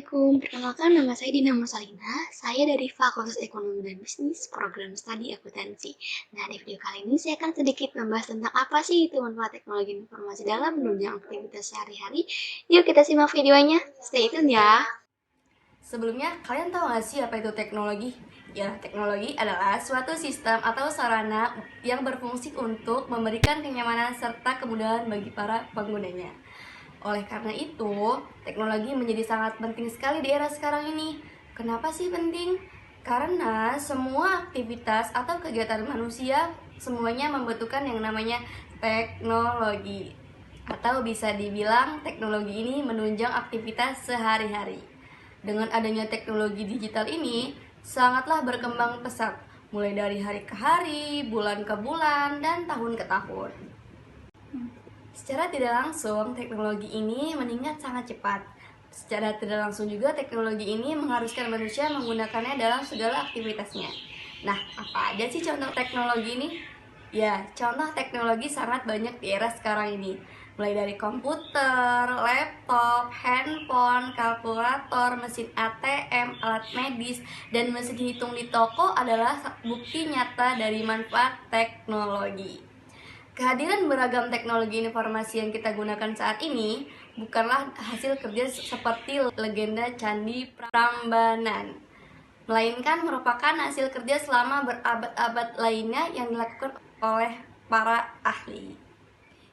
Assalamualaikum, perkenalkan nama saya Dina Musalina. Saya dari Fakultas Ekonomi dan Bisnis, Program Studi Akuntansi. Nah, di video kali ini saya akan sedikit membahas tentang apa sih itu manfaat teknologi informasi dalam menunjang aktivitas sehari-hari. Yuk kita simak videonya, stay tune ya. Sebelumnya, kalian tahu nggak sih apa itu teknologi? Ya, teknologi adalah suatu sistem atau sarana yang berfungsi untuk memberikan kenyamanan serta kemudahan bagi para penggunanya. Oleh karena itu, teknologi menjadi sangat penting sekali di era sekarang ini. Kenapa sih penting? Karena semua aktivitas atau kegiatan manusia semuanya membutuhkan yang namanya teknologi. Atau bisa dibilang teknologi ini menunjang aktivitas sehari-hari. Dengan adanya teknologi digital ini, sangatlah berkembang pesat, mulai dari hari ke hari, bulan ke bulan, dan tahun ke tahun. Secara tidak langsung, teknologi ini meningkat sangat cepat. Secara tidak langsung juga, teknologi ini mengharuskan manusia menggunakannya dalam segala aktivitasnya. Nah, apa aja sih contoh teknologi ini? Ya, contoh teknologi sangat banyak di era sekarang ini. Mulai dari komputer, laptop, handphone, kalkulator, mesin ATM, alat medis, dan mesin hitung di toko adalah bukti nyata dari manfaat teknologi. Kehadiran beragam teknologi informasi yang kita gunakan saat ini bukanlah hasil kerja seperti legenda Candi Prambanan, melainkan merupakan hasil kerja selama berabad-abad lainnya yang dilakukan oleh para ahli.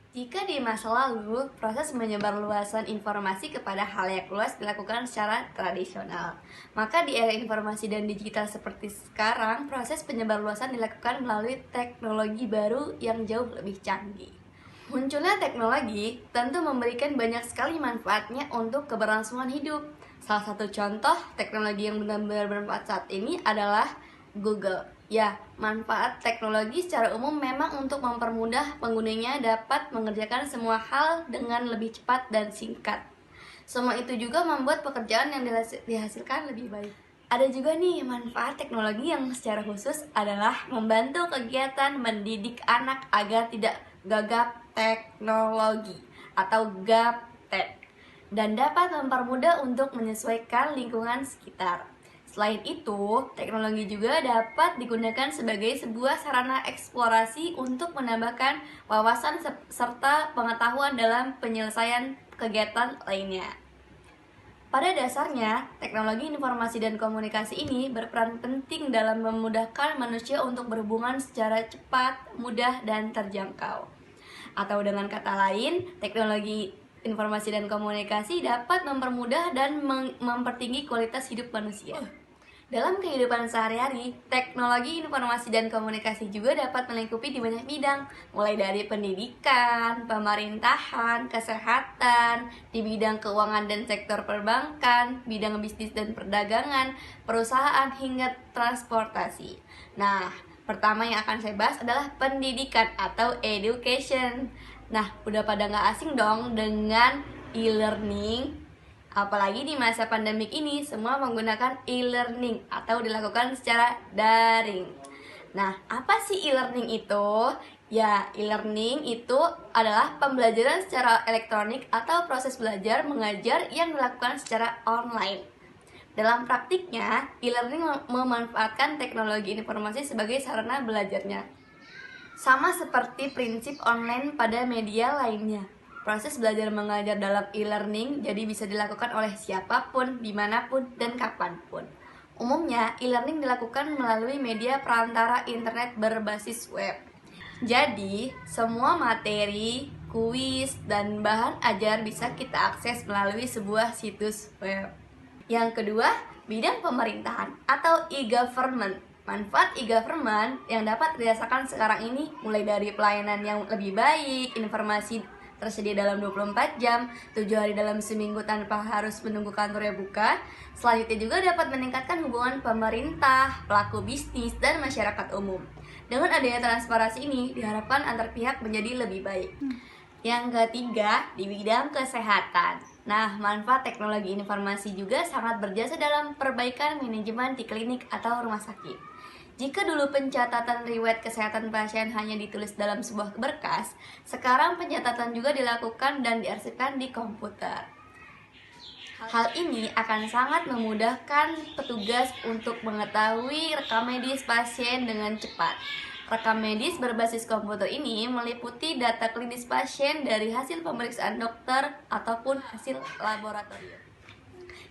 Jika di masa lalu, proses menyebarluasan informasi kepada halayak luas dilakukan secara tradisional, maka di era informasi dan digital seperti sekarang, proses penyebarluasan dilakukan melalui teknologi baru yang jauh lebih canggih. Munculnya teknologi tentu memberikan banyak sekali manfaatnya untuk keberlangsungan hidup. Salah satu contoh teknologi yang benar-benar bermanfaat saat ini adalah Google. Ya, manfaat teknologi secara umum memang untuk mempermudah penggunanya dapat mengerjakan semua hal dengan lebih cepat dan singkat. Semua itu juga membuat pekerjaan yang dihasilkan lebih baik. Ada juga nih manfaat teknologi yang secara khusus adalah membantu kegiatan mendidik anak agar tidak gagap teknologi atau gaptek dan dapat mempermudah untuk menyesuaikan lingkungan sekitar. Selain itu, teknologi juga dapat digunakan sebagai sebuah sarana eksplorasi untuk menambahkan wawasan serta pengetahuan dalam penyelesaian kegiatan lainnya. Pada dasarnya, teknologi informasi dan komunikasi ini berperan penting dalam memudahkan manusia untuk berhubungan secara cepat, mudah, dan terjangkau. Atau dengan kata lain, teknologi informasi dan komunikasi dapat mempermudah dan mempertinggi kualitas hidup manusia. Dalam kehidupan sehari-hari, teknologi informasi dan komunikasi juga dapat melingkupi di banyak bidang, mulai dari pendidikan, pemerintahan, kesehatan, di bidang keuangan dan sektor perbankan, bidang bisnis dan perdagangan, perusahaan, hingga transportasi. Nah, pertama yang akan saya bahas adalah pendidikan atau education. Nah, udah pada nggak asing dong dengan e-learning. Apalagi di masa pandemik ini, semua menggunakan e-learning atau dilakukan secara daring. Nah, apa sih e-learning itu? Ya, e-learning itu adalah pembelajaran secara elektronik atau proses belajar mengajar yang dilakukan secara online. Dalam praktiknya, e-learning memanfaatkan teknologi informasi sebagai sarana belajarnya. Sama seperti prinsip online pada media lainnya. Proses belajar mengajar dalam e-learning jadi bisa dilakukan oleh siapapun, dimanapun, dan kapanpun. Umumnya, e-learning dilakukan melalui media perantara internet berbasis web. Jadi, semua materi, kuis, dan bahan ajar bisa kita akses melalui sebuah situs web. Yang kedua, bidang pemerintahan atau e-government. Manfaat e-government yang dapat dirasakan sekarang ini mulai dari pelayanan yang lebih baik, informasi tersedia dalam 24 jam, 7 hari dalam seminggu tanpa harus menunggu kantornya buka. Selanjutnya juga dapat meningkatkan hubungan pemerintah, pelaku bisnis, dan masyarakat umum. Dengan adanya transparansi ini, diharapkan antar pihak menjadi lebih baik. Yang ketiga, di bidang kesehatan. Nah, manfaat teknologi informasi juga sangat berjasa dalam perbaikan manajemen di klinik atau rumah sakit. Jika dulu pencatatan riwayat kesehatan pasien hanya ditulis dalam sebuah berkas, sekarang pencatatan juga dilakukan dan diarsipkan di komputer. Hal ini akan sangat memudahkan petugas untuk mengetahui rekam medis pasien dengan cepat. Rekam medis berbasis komputer ini meliputi data klinis pasien dari hasil pemeriksaan dokter ataupun hasil laboratorium.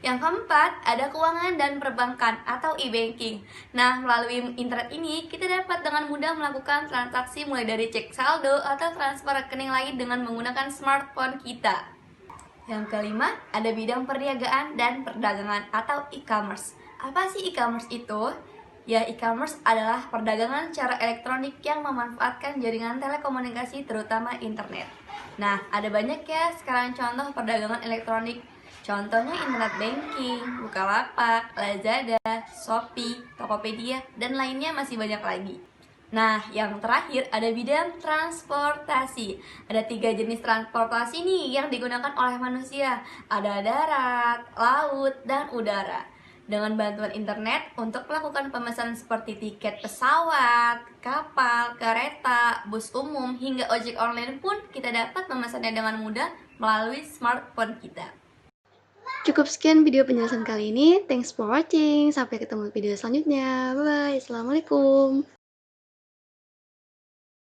Yang keempat, ada keuangan dan perbankan atau e-banking. Nah, melalui internet ini, kita dapat dengan mudah melakukan transaksi mulai dari cek saldo atau transfer rekening lain dengan menggunakan smartphone kita. Yang kelima, ada bidang perniagaan dan perdagangan atau e-commerce. Apa sih e-commerce itu? Ya, e-commerce adalah perdagangan secara elektronik yang memanfaatkan jaringan telekomunikasi terutama internet. Nah, ada banyak ya sekarang contoh perdagangan elektronik. Contohnya internet banking, Bukalapak, Lazada, Shopee, Tokopedia, dan lainnya masih banyak lagi. Nah, yang terakhir ada bidang transportasi. Ada 3 jenis transportasi nih yang digunakan oleh manusia. Ada darat, laut, dan udara. Dengan bantuan internet untuk melakukan pemesanan seperti tiket pesawat, kapal, kereta, bus umum, hingga ojek online pun kita dapat memesannya dengan mudah melalui smartphone kita. Cukup sekian video penjelasan kali ini. Thanks for watching. Sampai ketemu di video selanjutnya. Bye-bye. Assalamualaikum.